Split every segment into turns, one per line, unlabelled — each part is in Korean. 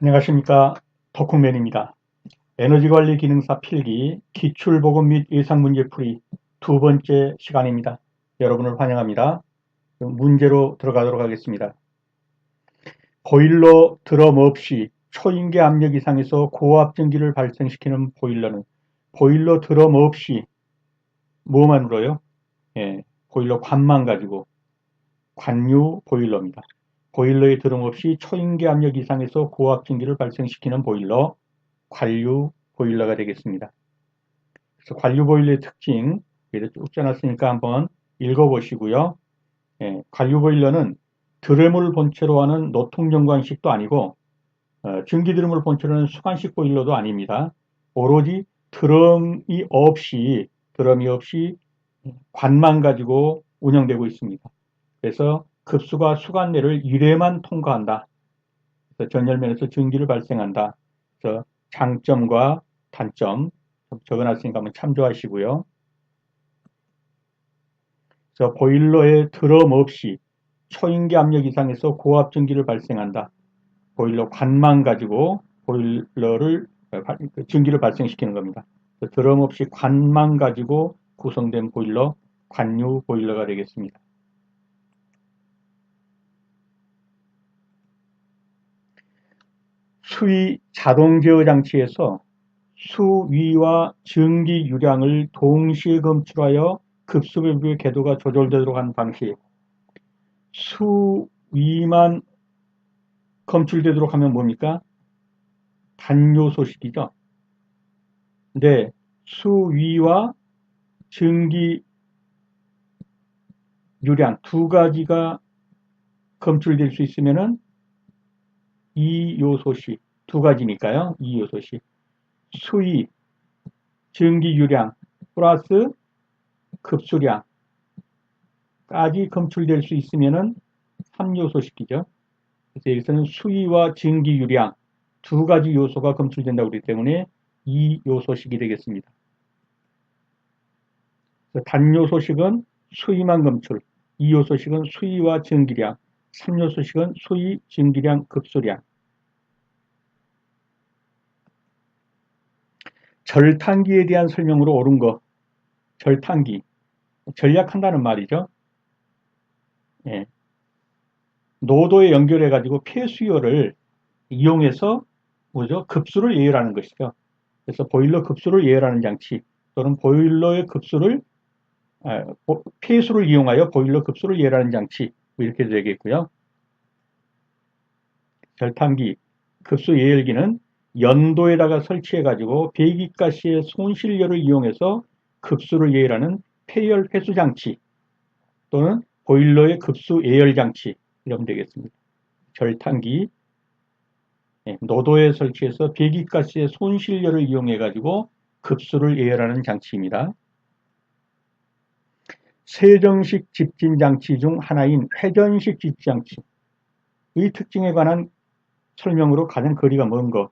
안녕하십니까. 덕후맨입니다. 에너지관리 기능사 필기 기출보급 및 예상문제풀이 두 번째 시간입니다. 여러분을 환영합니다. 문제로 들어가도록 하겠습니다. 보일러 드럼 없이 초인계 압력 이상에서 고압전기를 발생시키는 보일러는 보일러 드럼 없이 뭐만으로요? 보일러 관만 가지고 관유 보일러입니다. 보일러의 드럼 없이 초인계 압력 이상에서 고압전기를 발생시키는 보일러 관유 보일러가 되겠습니다. 그래서 관유 보일러의 특징 쭉 써놨으니까 한번 읽어보시고요. 관유 보일러는 드럼을 본체로 하는 노통정관식도 아니고 증기 드럼을 본체로 하는 수관식 보일러도 아닙니다. 오로지 드럼이 없이 관만 가지고 운영되고 있습니다. 그래서 급수가 수관 내를 1회만 통과한다. 그래서 전열면에서 전기를 발생한다. 그래서 장점과 단점 적어놨으니까 한번 참조하시고요. 그래서 보일러에 드럼 없이 초인계 압력 이상에서 고압 전기를 발생한다. 보일러 관만 가지고 보일러를 전기를 발생시키는 겁니다. 드럼 없이 관만 가지고 구성된 보일러 관유 보일러가 되겠습니다. 수위 자동 제어 장치에서 수위와 전기 유량을 동시에 검출하여 급수 배부의 궤도가 조절되도록 하는 방식. 수위만 검출되도록 하면 뭡니까? 단요소식이죠. 근데 수위와 전기 유량 두 가지가 검출될 수 있으면은 이요소식 두 가지니까요. 이요소식 수위, 전기 유량 플러스 급수량까지 검출될 수 있으면은 3요소식이죠. 그래서 여기서는 수위와 전기 유량 두 가지 요소가 검출된다고 그러기 때문에 이 요소식이 되겠습니다. 단요소식은 수위만 검출, 이 요소식은 수위와 전기량, 3요소식은 수위, 전기량, 급수량. 절탄기에 대한 설명으로 옳은 거. 절탄기. 전략한다는 말이죠. 예. 노도에 연결해 가지고 폐수열을 이용해서 급수를 예열하는 것이죠. 그래서 보일러 급수를 예열하는 장치 또는 보일러의 급수를 폐수를 이용하여 보일러 급수를 예열하는 장치 이렇게 되겠고요. 절탄기 급수 예열기는 연도에다가 설치해 가지고 배기가스의 손실열을 이용해서 급수를 예열하는 폐열 회수 장치 또는 보일러의 급수 예열 장치 이러면 되겠습니다. 절탄기 노도에 설치해서 배기가스의 손실열을 이용해 가지고 급수를 예열하는 장치입니다. 세정식 집진장치 중 하나인 회전식 집진장치의 특징에 관한 설명으로 가장 거리가 먼 것.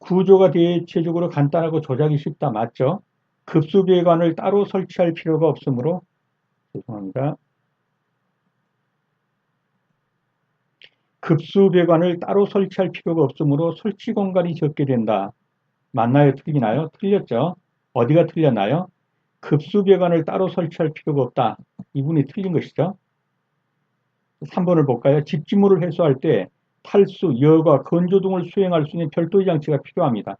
구조가 대체적으로 간단하고 조작이 쉽다. 맞죠? 급수배관을 따로 설치할 필요가 없으므로 죄송합니다. 급수배관을 따로 설치할 필요가 없으므로 설치 공간이 적게 된다. 맞나요? 틀리나요? 틀렸죠? 어디가 틀렸나요? 급수배관을 따로 설치할 필요가 없다. 이분이 틀린 것이죠. 3번을 볼까요? 집지물을 회수할 때 탈수, 여과, 건조 등을 수행할 수 있는 별도의 장치가 필요합니다.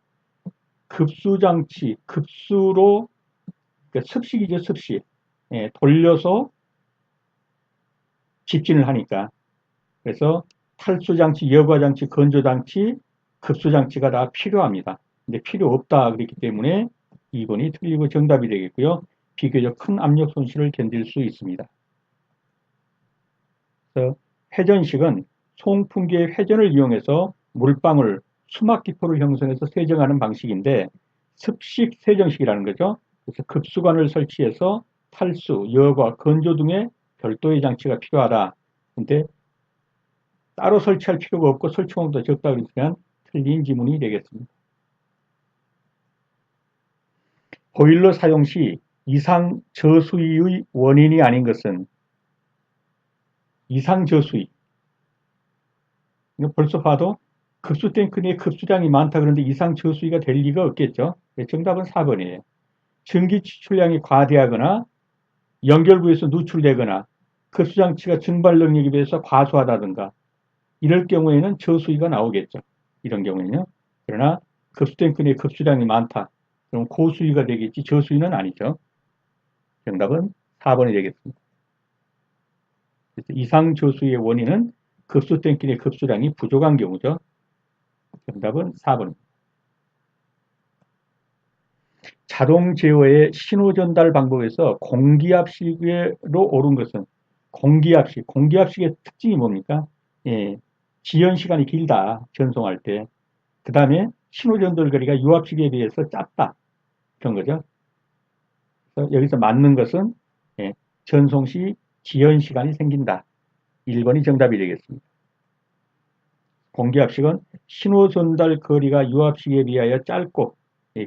급수장치, 급수로 그러니까 습식이죠, 습식. 돌려서 집진을 하니까. 그래서 탈수장치, 여과장치, 건조장치, 급수장치가 다 필요합니다. 근데 필요 없다 그랬기 때문에 2번이 틀리고 정답이 되겠고요. 비교적 큰 압력 손실을 견딜 수 있습니다. 그래서 회전식은 송풍기의 회전을 이용해서 물방울, 수막기포를 형성해서 세정하는 방식인데 습식 세정식이라는 거죠. 그래서 급수관을 설치해서 탈수, 여과, 건조 등의 별도의 장치가 필요하다. 근데 따로 설치할 필요가 없고 설치공도 적다 그랬으면 틀린 지문이 되겠습니다. 보일러 사용 시 이상 저수위의 원인이 아닌 것은 이상 저수위, 벌써 봐도 급수 탱크의 급수량이 많다 그런데 이상 저수위가 될 리가 없겠죠. 네, 정답은 4번이에요. 전기 지출량이 과대하거나 연결부에서 누출되거나 급수장치가 증발 능력에 비해서 과소하다든가 이럴 경우에는 저수위가 나오겠죠. 이런 경우에는요. 그러나 급수 탱크의 급수량이 많다. 그럼 고수위가 되겠지 저수위는 아니죠. 정답은 4번이 되겠습니다. 그래서 이상 저수위의 원인은 급수 탱크의 급수량이 부족한 경우죠. 정답은 4번. 자동 제어의 신호 전달 방법에서 공기압식으로 옳은 것은 공기압식의 특징이 뭡니까? 예, 지연 시간이 길다. 전송할 때. 그 다음에 신호 전달 거리가 유압식에 비해서 짧다. 그런 거죠. 그래서 여기서 맞는 것은 예, 전송 시 지연 시간이 생긴다. 1번이 정답이 되겠습니다. 공기압식은 신호 전달 거리가 유압식에 비하여 짧고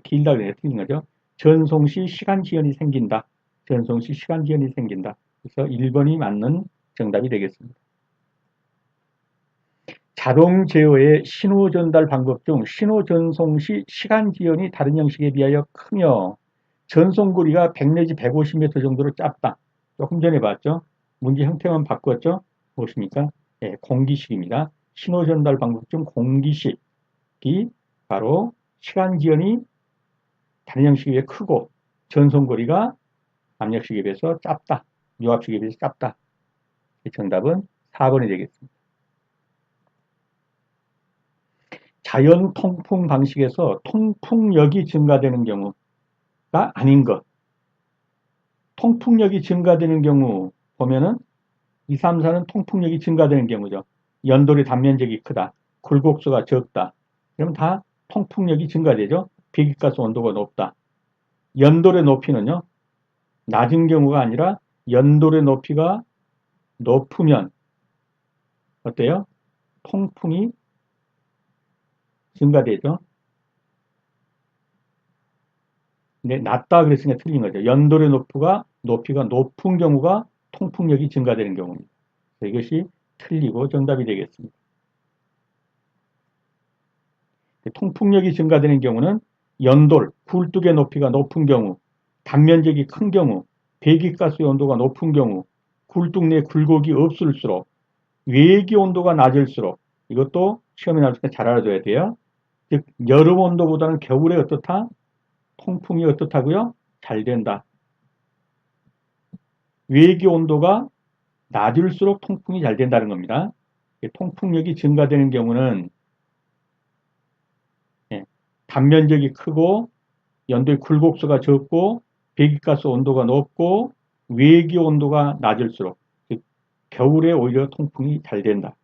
길다 그래서 틀린 거죠. 전송 시 시간 지연이 생긴다. 전송 시 시간 지연이 생긴다. 그래서 1번이 맞는 정답이 되겠습니다. 자동 제어의 신호 전달 방법 중 신호 전송 시 시간 지연이 다른 형식에 비하여 크며 전송 거리가 100 내지 150m 정도로 짧다. 조금 전에 봤죠? 문제 형태만 바꿨죠? 무엇입니까? 네, 공기식입니다. 신호 전달 방법 중 공기식이 바로 시간 지연이 다른 형식에 비해 크고 전송거리가 압력식에 비해서 짧다. 유압식에 비해서 짧다. 정답은 4번이 되겠습니다. 자연 통풍 방식에서 통풍력이 증가되는 경우가 아닌 것. 통풍력이 증가되는 경우 보면은 2, 3, 4는 통풍력이 증가되는 경우죠. 연돌의 단면적이 크다. 굴곡수가 적다. 그러면 다 통풍력이 증가되죠. 배기가스 온도가 높다. 연돌의 높이는요. 낮은 경우가 아니라 연돌의 높이가 높으면 어때요? 통풍이 증가되죠. 근데 낮다 그랬으니까 틀린 거죠. 연돌의 높이가 높은 경우가 통풍력이 증가되는 경우입니다. 이것이 틀리고 정답이 되겠습니다. 통풍력이 증가되는 경우는 연돌, 굴뚝의 높이가 높은 경우, 단면적이 큰 경우, 배기가스의 온도가 높은 경우, 굴뚝 내 굴곡이 없을수록, 외기 온도가 낮을수록, 이것도 시험에 나올 때 잘 알아둬야 돼요. 즉, 여름 온도보다는 겨울에 어떻다? 통풍이 어떻다고요? 잘 된다. 외기 온도가 낮을수록 통풍이 잘 된다는 겁니다. 통풍력이 증가되는 경우는 단면적이 크고 연도의 굴곡수가 적고 배기가스 온도가 높고 외기 온도가 낮을수록 겨울에 오히려 통풍이 잘 된다.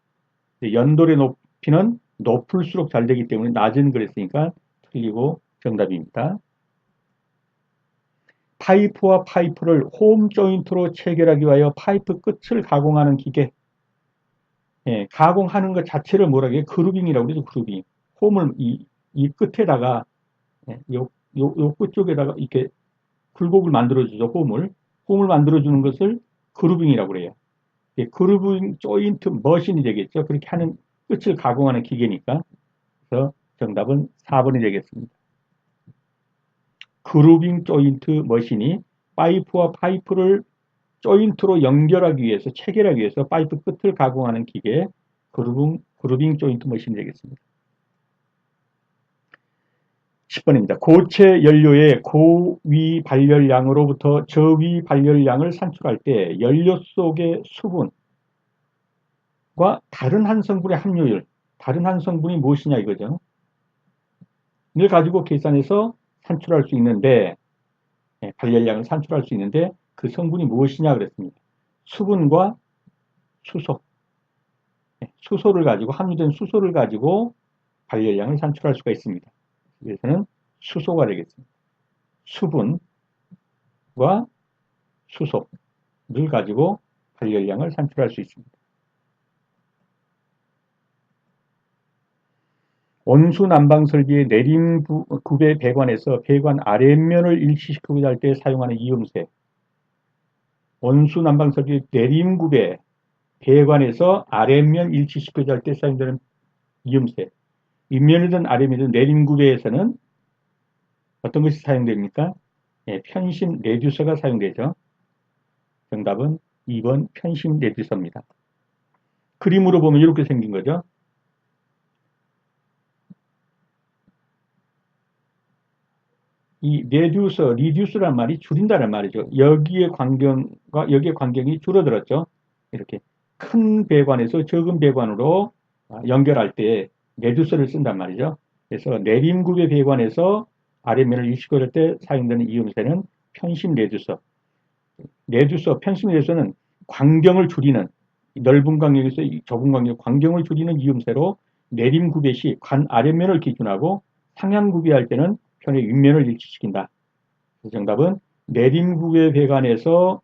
연돌의 높이는 높을수록 잘 되기 때문에 낮은 그랬으니까 틀리고 정답입니다. 파이프와 파이프를 홈 조인트로 체결하기 위하여 파이프 끝을 가공하는 기계. 가공하는 것 자체를 뭐라고 해요? 그루빙이라고 그러죠. 그루빙. 홈을 이 끝에다가 요 끝쪽에다가 이렇게 굴곡을 만들어주죠. 홈을 만들어주는 것을 그루빙이라고 그래요. 그루빙 조인트 머신이 되겠죠. 그렇게 하는 끝을 가공하는 기계니까. 그래서 정답은 4번이 되겠습니다. 그루빙 조인트 머신이 파이프와 파이프를 조인트로 연결하기 위해서 체결하기 위해서 파이프 끝을 가공하는 기계 그루빙 조인트 머신이 되겠습니다. 10번입니다. 고체 연료의 고위 발열량으로부터 저위 발열량을 산출할 때 연료 속의 수분과 다른 한 성분의 함유율, 다른 한 성분이 무엇이냐 이거죠. 를 가지고 계산해서 산출할 수 있는데 발열량을 산출할 수 있는데 그 성분이 무엇이냐 그랬습니다. 수분과 수소, 수소를 가지고 함유된 수소를 가지고 발열량을 산출할 수가 있습니다. 그래서는 수소가 되겠습니다. 수분과 수소를 가지고 발열량을 산출할 수 있습니다. 온수 난방 설비의 내림굽의 배관에서 배관 아랫면을 일치시키고자 할 때 사용하는 이음새. 온수 난방 설비의 내림굽의 배관에서 아랫면 일치시키고자 할 때 사용되는 이음새. 윗면이든 아래면이든 내림구배에서는 어떤 것이 사용됩니까? 예, 편심 레듀서가 사용되죠. 정답은 2번 편심 레듀서입니다. 그림으로 보면 이렇게 생긴 거죠. 이 레듀서, 리듀스란 말이 줄인다는 말이죠. 여기의 광경과 여기의 광경이 줄어들었죠. 이렇게 큰 배관에서 적은 배관으로 연결할 때 레듀서를 쓴단 말이죠. 그래서 내림급의 배관에서 아래면을 일식할 때 사용되는 이음새는 편심 레듀서. 레듀서, 편심 레듀서는 광경을 줄이는 넓은 광경에서 좁은 광경을 줄이는 이음새로 내림구배 시 관 아래면을 기준하고 상향구배할 때는 편의 윗면을 일치시킨다. 정답은 내림구배 배관에서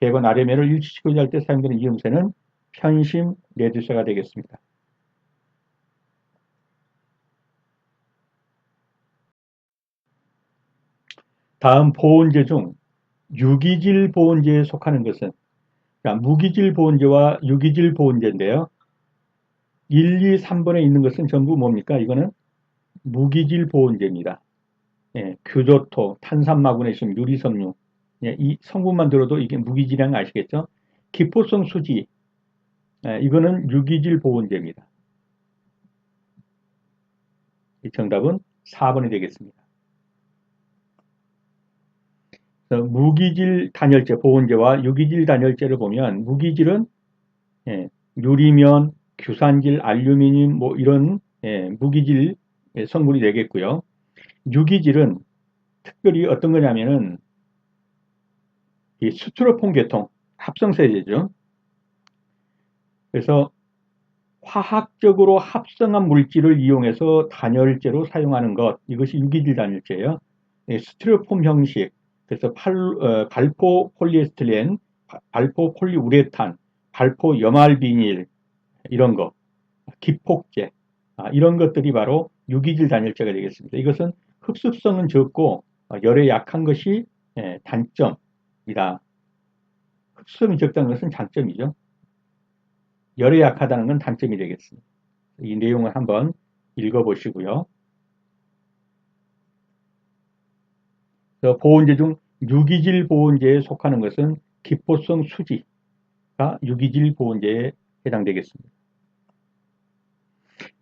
배관 아래면을 일치시키고자 할 때 사용되는 이음새는 편심 레듀서가 되겠습니다. 다음 보온제 중 유기질 보온제에 속하는 것은 무기질 보온제와 유기질 보온제인데요. 1, 2, 3번에 있는 것은 전부 뭡니까? 이거는 무기질 보온제입니다. 예, 규조토, 탄산마그네슘, 유리섬유. 예, 이 성분만 들어도 이게 무기질이라는 거 아시겠죠? 기포성 수지, 예, 이거는 유기질 보온제입니다. 이 정답은 4번이 되겠습니다. 무기질 단열재, 보온제와 유기질 단열재를 보면 무기질은 예, 유리면, 규산질, 알루미늄 뭐 이런 예, 무기질 성분이 되겠고요. 유기질은 특별히 어떤 거냐면은 이 스티로폼 계통 합성세제죠. 그래서 화학적으로 합성한 물질을 이용해서 단열재로 사용하는 것, 이것이 유기질 단열재예요. 스티로폼 형식, 그래서 발포 폴리에스틸렌, 발포 폴리우레탄, 발포 염화비닐 이런 거, 기폭제 이런 것들이 바로 유기질 단열재가 되겠습니다. 이것은 흡습성은 적고 열에 약한 것이 단점이다. 흡수성이 적다는 것은 장점이죠. 열에 약하다는 건 단점이 되겠습니다. 이 내용을 한번 읽어보시고요. 보온제 중 유기질 보온제에 속하는 것은 기포성 수지가 유기질 보온제에 해당되겠습니다.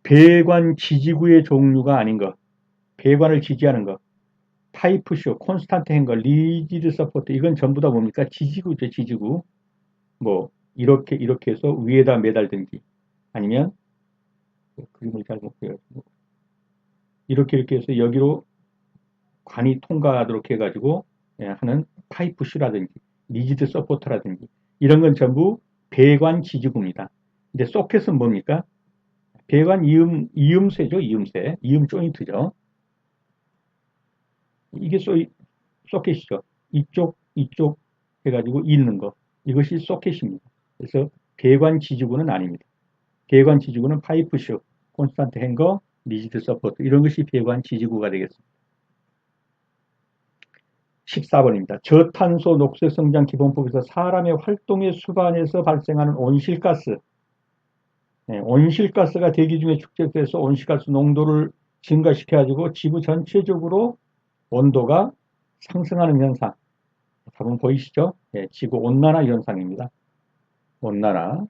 배관 지지구의 종류가 아닌 것, 배관을 지지하는 것, 타이프쇼, 콘스탄트 행거, 리지드 서포트 이건 전부 다 뭡니까? 지지구죠, 지지구. 뭐 이렇게 해서 위에다 매달든지 아니면 그림을 잘못 그려가지고 이렇게 해서 여기로 관이 통과하도록 해가지고 하는 파이프슈라든지 리지드 서포터라든지 이런 건 전부 배관 지지구입니다. 근데 소켓은 뭡니까? 배관 이음새죠, 이음새. 이음 조인트죠. 이게 소켓이죠. 이쪽 해가지고 있는 거. 이것이 소켓입니다. 그래서 배관 지지구는 아닙니다. 배관 지지구는 파이프쇼, 콘스탄트 행거, 리지드 서포트 이런 것이 배관 지지구가 되겠습니다. 14번입니다. 저탄소 녹색성장 기본법에서 사람의 활동의 수반에서 발생하는 온실가스, 온실가스가 대기 중에 축적돼서 온실가스 농도를 증가시켜가지고 지구 전체적으로 온도가 상승하는 현상. 답은 보이시죠? 지구 온난화 현상입니다. 온난화.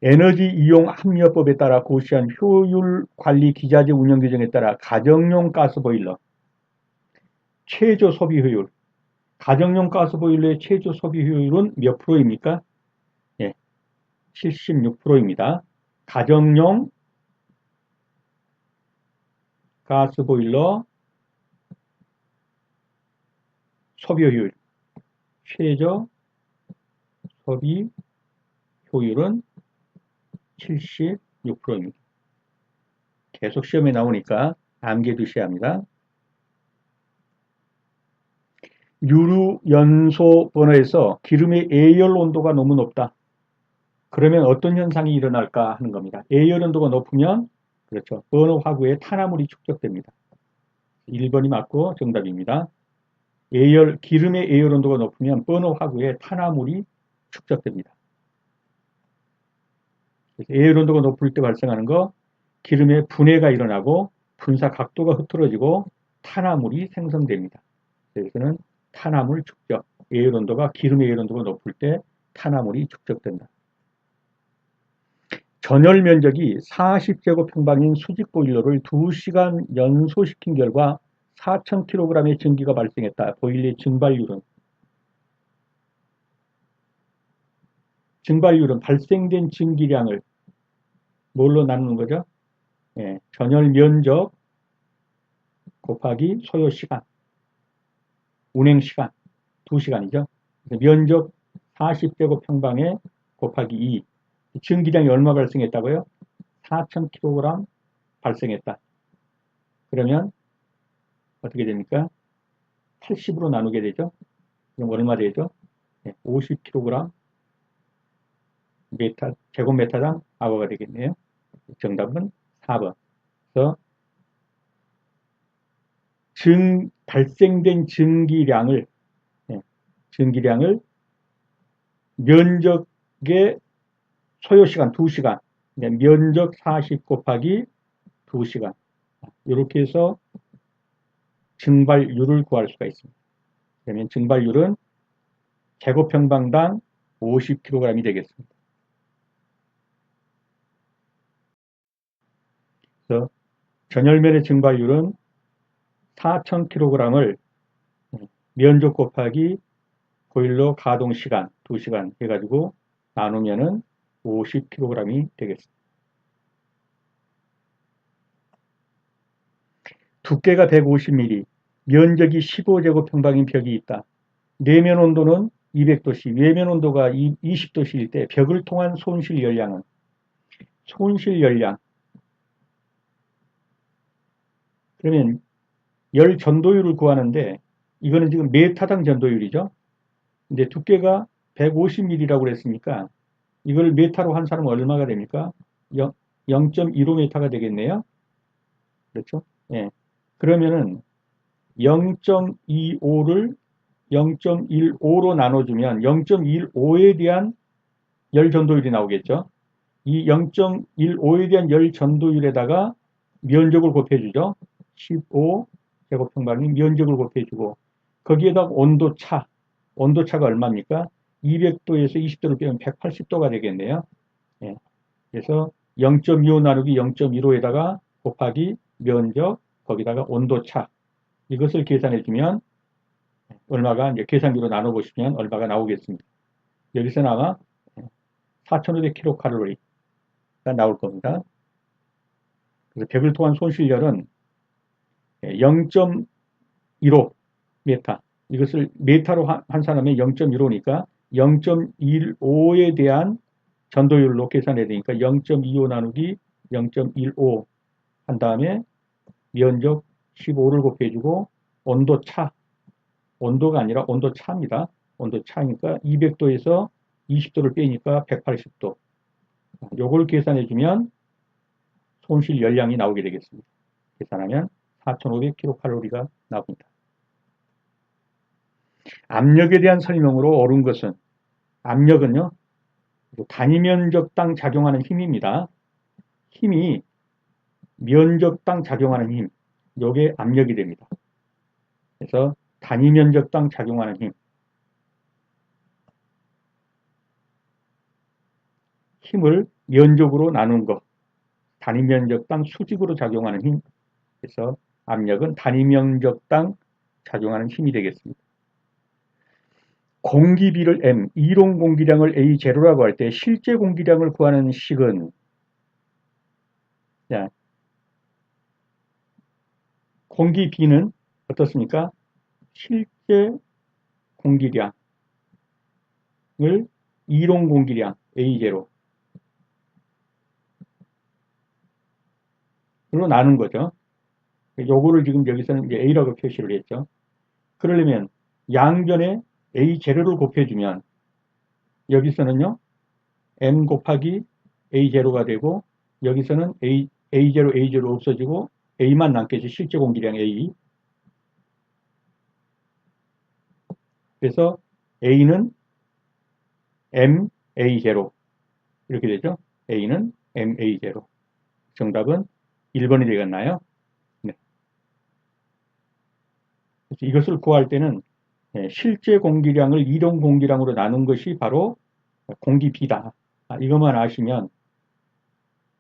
에너지 이용 합리화법에 따라 고시한 효율 관리 기자재 운영 규정에 따라 가정용 가스보일러 최저 소비 효율, 가정용 가스보일러의 최저 소비 효율은 몇 프로입니까? 예, 76%입니다. 가정용 가스보일러 소비 효율, 최저 소비 효율은 76%입니다. 계속 시험에 나오니까 암기해 두셔야 합니다. 유류연소 버너에서 기름의 애열 온도가 너무 높다. 그러면 어떤 현상이 일어날까 하는 겁니다. 애열 온도가 높으면 그렇죠. 버너 화구에 탄화물이 축적됩니다. 1번이 맞고 정답입니다. 기름의 애열 온도가 높으면 버너 화구에 탄화물이 축적됩니다. 에어 온도가 높을 때 발생하는 거, 기름의 분해가 일어나고 분사 각도가 흐트러지고 탄화물이 생성됩니다. 여기서는 탄화물 축적, 에어 온도가 기름의 에어 온도가 높을 때 탄화물이 축적된다. 전열 면적이 40제곱평방인 수직 보일러를 2시간 연소시킨 결과 4,000kg의 증기가 발생했다. 보일러의 증발율은 발생된 증기량을 뭘로 나누는 거죠? 예, 전열 면적 곱하기 소요 시간, 운행 시간, 2시간이죠. 면적 40제곱평방에 곱하기 2. 증기량이 얼마 발생했다고요? 4,000kg 발생했다. 그러면 어떻게 됩니까? 80으로 나누게 되죠. 그럼 얼마 되죠? 50kg 제곱미터당 아워가 되겠네요. 정답은 4번. 그래서 발생된 증기량을 예, 증기량을 면적의 소요시간 2시간, 면적 40 곱하기 2시간 이렇게 해서 증발율을 구할 수가 있습니다. 그러면 증발율은 제곱평방당 50kg이 되겠습니다. 그래서 전열면의 증발율은 4,000kg을 면적 곱하기 보일러 가동 시간 2시간 해가지고 나누면은 50kg이 되겠습니다. 두께가 150mm, 면적이 15제곱평방인 벽이 있다. 내면 온도는 200도씨, 외면 온도가 20도씨일 때 벽을 통한 손실 열량은 손실 열량. 그러면 열 전도율을 구하는데 이거는 지금 메타당 전도율이죠. 근데 두께가 150mm라고 그랬으니까 이걸 메타로 한 사람은 얼마가 됩니까? 0.15m가 되겠네요. 그렇죠? 예. 그러면은 0.25를 0.15로 나눠주면 0.15에 대한 열 전도율이 나오겠죠. 이 0.15에 대한 열 전도율에다가 면적을 곱해주죠. 15제곱평방인 면적을 곱해주고 거기에다가 온도차가 얼마입니까? 200도에서 20도를 빼면 180도가 되겠네요. 예. 그래서 0.25 나누기 0.15에다가 곱하기 면적 거기다가 온도차 이것을 계산해 주면 얼마가 이제 계산기로 나눠 보시면 얼마가 나오겠습니다. 여기서 나와 4,500kcal가 나올 겁니다. 그래서 벽을 통한 손실열은 0.15 메타. 이것을 메타로 한 사람의 0.15니까 0.15에 대한 전도율로 계산해야 되니까 0.25 나누기 0.15 한 다음에 면적 15를 곱해주고 온도차, 온도가 아니라 온도차입니다. 온도차니까 200도에서 20도를 빼니까 180도. 요걸 계산해주면 손실 열량이 나오게 되겠습니다. 계산하면 4,500kcal가 나옵니다. 압력에 대한 설명으로 옳은 것은 압력은요 단위 면적당 작용하는 힘입니다. 힘이 면적당 작용하는 힘, 요게 압력이 됩니다. 그래서 단위 면적당 작용하는 힘을 면적으로 나눈 것, 단위 면적당 수직으로 작용하는 힘, 그래서 압력은 단위 면적당 작용하는 힘이 되겠습니다. 공기비를 M, 이론 공기량을 A0라고 할 때 실제 공기량을 구하는 식은 자, 공기비는 어떻습니까? 실제 공기량을 이론 공기량 A0로 나눈 거죠. 요거를 지금 여기서는 이제 A라고 표시를 했죠. 그러려면 양변에 A0를 곱해주면 여기서는요 M 곱하기 A0가 되고 여기서는 A0, A0 없어지고 A만 남겠죠. 실제 공기량 A. 그래서 A는 M, A0 이렇게 되죠. A는 MA0. 정답은 1번이 되겠나요? 네. 그래서 이것을 구할 때는 실제 공기량을 이동 공기량으로 나눈 것이 바로 공기 B다. 이것만 아시면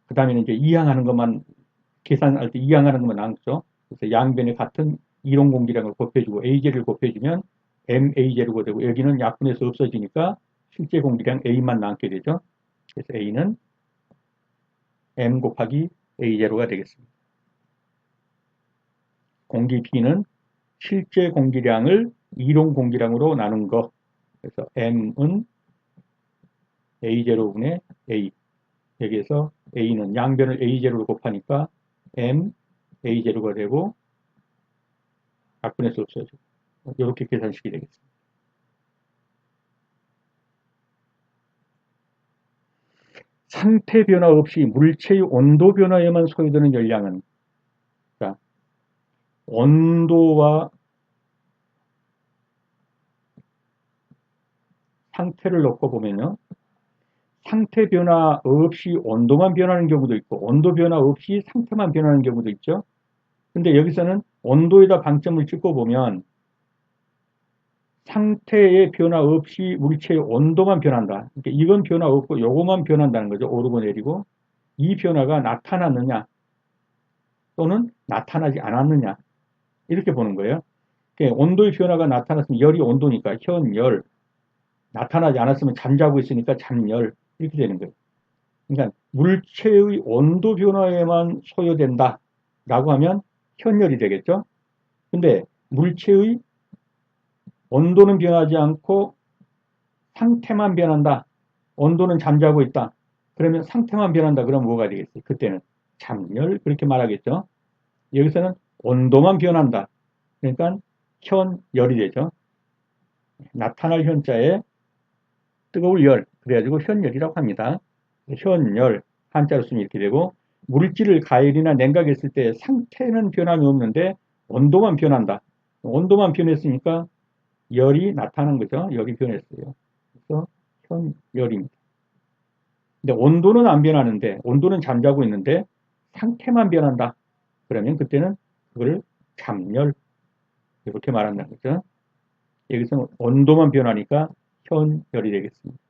그 다음에는 이제 이항하는 것만 계산할 때 이항하는 것만 나누죠. 그래서 양변에 같은 이동 공기량을 곱해주고 A제를 곱해주면 MA제로가 되고 여기는 약분해서 없어지니까 실제 공기량 A만 남게 되죠. 그래서 A는 M 곱하기 A0가 되겠습니다. 공기 B는 실제 공기량을 이동 공기량으로 나눈 것. 그래서 M은 A0분의 A. 여기에서 A는 양변을 A0로 곱하니까 M A0가 되고 약분해서 없어지고 이렇게 계산식이 되겠습니다. 상태 변화 없이 물체의 온도 변화에만 소요되는 열량은, 그러니까 온도와 상태를 놓고 보면요. 상태 변화 없이 온도만 변하는 경우도 있고 온도 변화 없이 상태만 변하는 경우도 있죠. 근데 여기서는 온도에다 방점을 찍고 보면 상태의 변화 없이 물체의 온도만 변한다. 그러니까 이건 변화 없고 요것만 변한다는 거죠. 오르고 내리고. 이 변화가 나타났느냐 또는 나타나지 않았느냐 이렇게 보는 거예요. 그러니까 온도의 변화가 나타났으면 열이 온도니까 현열, 나타나지 않았으면 잠자고 있으니까 잠열 이렇게 되는 거예요. 그러니까 물체의 온도 변화에만 소요된다 라고 하면 현열이 되겠죠. 근데 물체의 온도는 변하지 않고 상태만 변한다. 온도는 잠자고 있다. 그러면 상태만 변한다. 그러면 뭐가 되겠어요? 그때는 잠열 그렇게 말하겠죠. 여기서는 온도만 변한다. 그러니까 현열이 되죠. 나타날 현자에 뜨거울 열 그래가지고 현열이라고 합니다. 현열 한자로 쓰면 이렇게 되고 물질을 가열이나 냉각했을 때 상태는 변함이 없는데 온도만 변한다. 온도만 변했으니까 열이 나타난 거죠. 열이 변했어요. 그래서 현열입니다. 근데 온도는 안 변하는데 온도는 잠자고 있는데 상태만 변한다. 그러면 그때는 그걸 잠열 이렇게 말한다는 거죠. 여기서는 온도만 변하니까 현열이 되겠습니다.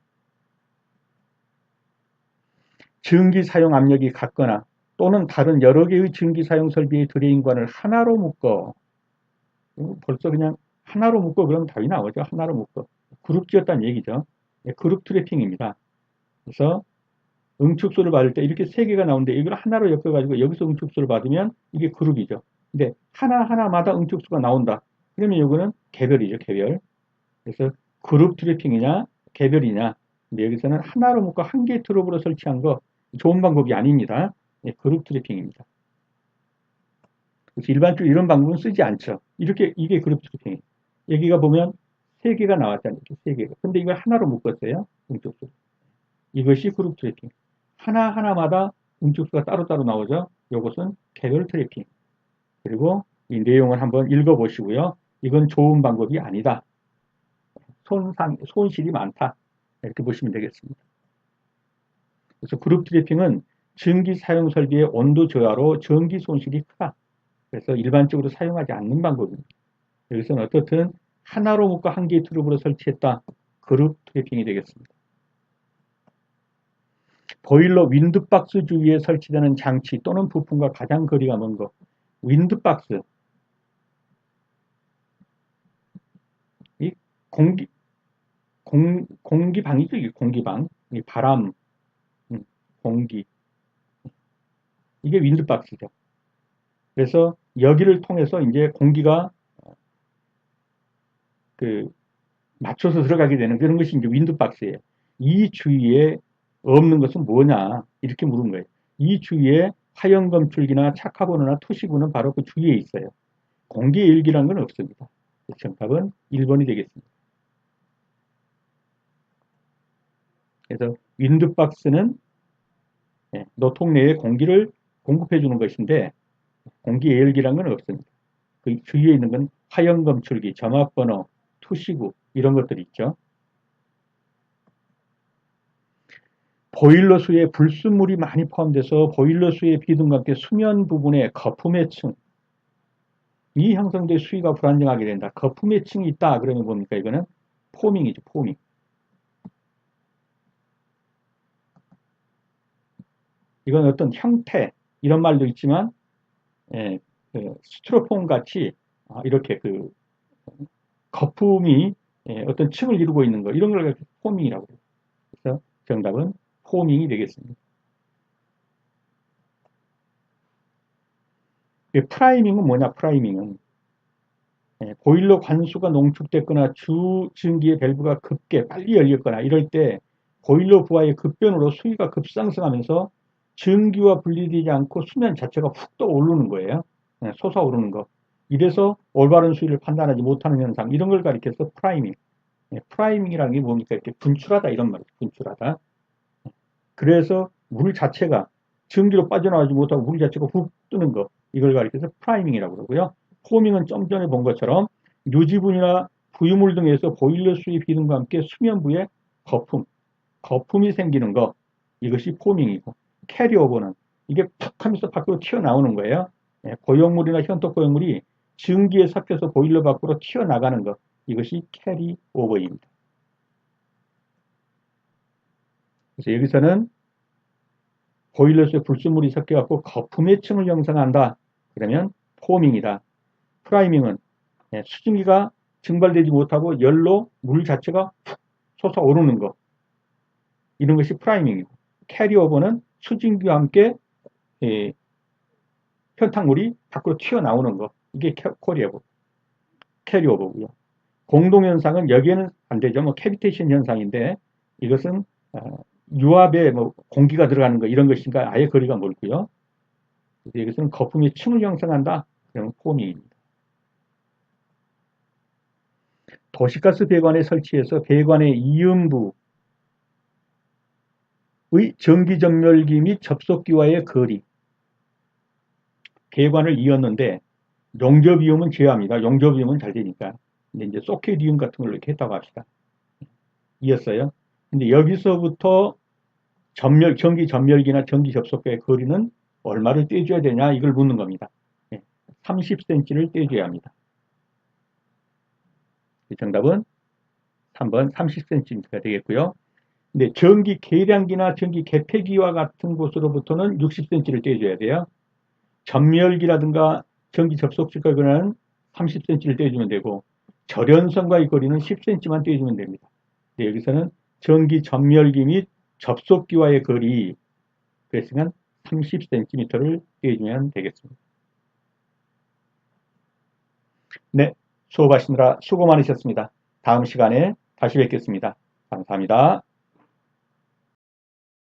전기 사용 압력이 같거나 또는 다른 여러 개의 전기 사용 설비의 드레인관을 하나로 묶어 벌써 그냥 하나로 묶어 그러면 답이 나오죠. 하나로 묶어 그룹 지었다는 얘기죠. 그룹 트래핑입니다. 그래서 응축소를 받을 때 이렇게 세 개가 나오는데 이걸 하나로 엮어가지고 여기서 응축소를 받으면 이게 그룹이죠. 근데 하나하나마다 응축소가 나온다. 그러면 이거는 개별이죠. 개별. 그래서 그룹 트래핑이냐 개별이냐. 근데 여기서는 하나로 묶어 한 개의 트럭으로 설치한 거 좋은 방법이 아닙니다. 그룹 트래핑입니다. 그래서 일반적으로 이런 방법은 쓰지 않죠. 이렇게 이게 그룹 트래핑이에요. 여기가 보면 세 개가 나왔잖아요. 이렇게 세 개가. 근데 이걸 하나로 묶었어요. 응축소. 이것이 그룹 트래핑. 하나하나마다 응축수가 따로따로 나오죠. 이것은 개별 트래핑. 그리고 이 내용을 한번 읽어보시고요. 이건 좋은 방법이 아니다. 손실이 많다. 이렇게 보시면 되겠습니다. 그래서 그룹 트래핑은 전기 사용 설비의 온도 저하로 전기 손실이 크다. 그래서 일반적으로 사용하지 않는 방법입니다. 여기서는 어떻든 하나로 묶어 한 개의 트룹으로 설치했다. 그룹 트래핑이 되겠습니다. 보일러 윈드박스 주위에 설치되는 장치 또는 부품과 가장 거리가 먼 것. 윈드박스. 이 공기, 공기방이죠. 이 공기방. 이 바람, 공기. 이게 윈드박스죠. 그래서 여기를 통해서 이제 공기가 그 맞춰서 들어가게 되는 그런 것이 이제 윈드박스예요. 이 주위에 없는 것은 뭐냐? 이렇게 물은 거예요. 이 주위에 화염검출기나 착화번호나 투시구는 바로 그 주위에 있어요. 공기의 일기라는 건 없습니다. 정답은 1번이 되겠습니다. 그래서 윈드박스는 노통 내에 공기를 공급해 주는 것인데 공기의 열기라는 건 없습니다. 그 주위에 있는 건 화염검출기, 점압번호, 투시구 이런 것들이 있죠. 보일러수에 불순물이 많이 포함돼서 보일러수의 비듬과 함께 수면 부분에 거품의 층이 형성돼 수위가 불안정하게 된다. 거품의 층이 있다. 그러면 뭡니까? 이거는 포밍이죠. 포밍. 이건 어떤 형태 이런 말도 있지만 스티로폼 같이 이렇게 거품이 어떤 층을 이루고 있는 거 이런 걸 포밍이라고 해요. 그래서 정답은 포밍이 되겠습니다. 프라이밍은 뭐냐? 프라이밍은 보일러 관수가 농축됐거나 주 증기의 밸브가 빨리 열렸거나 이럴 때 보일러 부하의 급변으로 수위가 급상승하면서 증기와 분리되지 않고 수면 자체가 훅 떠오르는 거예요. 솟아오르는 거. 이래서 올바른 수위를 판단하지 못하는 현상 이런 걸 가리켜서 프라이밍. 프라이밍이라는 게 뭡니까? 이렇게 분출하다 이런 말이죠. 분출하다. 그래서 물 자체가 증기로 빠져나오지 못하고 물 자체가 훅 뜨는 거 이걸 가리켜서 프라이밍이라고 그러고요. 포밍은 좀 전에 본 것처럼 유지분이나 부유물 등에서 보일러 수위 비듬과 함께 수면부에 거품이 생기는 거 이것이 포밍이고 캐리오버는 이게 팍 하면서 밖으로 튀어나오는 거예요. 고용물이나 현토 고용물이 증기에 섞여서 보일러 밖으로 튀어나가는 것 이것이 캐리오버입니다. 그래서 여기서는 보일러수에 불순물이 섞여갖고 거품의 층을 형성한다. 그러면 포밍이다. 프라이밍은 수증기가 증발되지 못하고 열로 물 자체가 푹 솟아오르는 것. 이런 것이 프라이밍이고 캐리오버는 수증기와 함께 현탕물이 밖으로 튀어나오는 것. 이게 캐리오버고요. 공동현상은 여기에는 안 되죠. 캐비테이션 현상인데 이것은 유압에 공기가 들어가는 거 이런 것인가 아예 거리가 멀고요. 여기서는 거품이 층을 형성한다. 그러면 포밍입니다. 도시가스 배관에 설치해서 배관의 이음부의 전기전멸기 및 접속기와의 거리. 배관을 이었는데 용접이음은 제외합니다. 용접이음은 잘 되니까. 근데 이제 소켓이음 같은 걸로 이렇게 했다고 합시다. 이었어요. 근데 여기서부터 전기 전멸기나 전기 접속기의 거리는 얼마를 떼줘야 되냐 이걸 묻는 겁니다. 30cm를 떼줘야 합니다. 정답은 3번 30cm가 되겠고요. 근데 전기 계량기나 전기 개폐기와 같은 곳으로부터는 60cm를 떼줘야 돼요. 전멸기라든가 전기 접속지까지 거리는 30cm를 떼주면 되고 절연선과의 거리는 10cm만 떼주면 됩니다. 여기서는 전기 전멸기 및 접속기와의 거리 그랬으면 30cm를 떼주면 되겠습니다. 네, 수업하시느라 수고 많으셨습니다. 다음 시간에 다시 뵙겠습니다. 감사합니다.